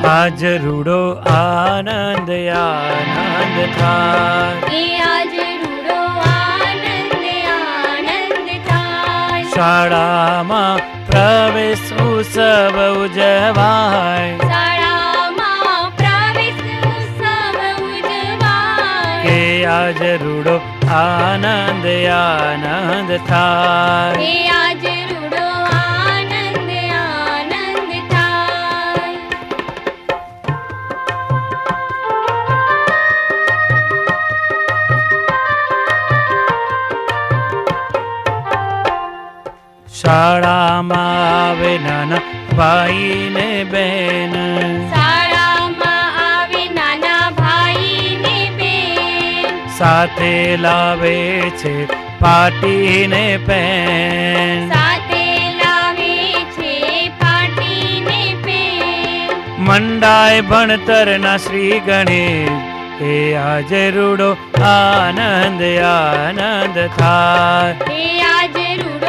આજ રૂડો આનંદ આનંદ થાય, આજ રૂડો આનંદ આનંદ થાય. શાળામાં પ્રવેશ ઉત્સવ ઉજવાય, શાળામાં પ્રવેશ ઉત્સવ ઉજવાય. કે આજ રૂડો આનંદ આનંદ થાય, આજ રૂડો આનંદ આનંદ થાય. શાળામાં આવે નાના ભાઈ ને બહેન, શાળામાં આવે નાના ભાઈ ને બેન. સાથે લાવે છે પાટી ને પેન, સાથે લાવે છે પાટી ને પેન. મંડાય ભણતરના શ્રી ગણેશ, એ આજે રૂડો આનંદ આનંદ થાય, આજ રૂડો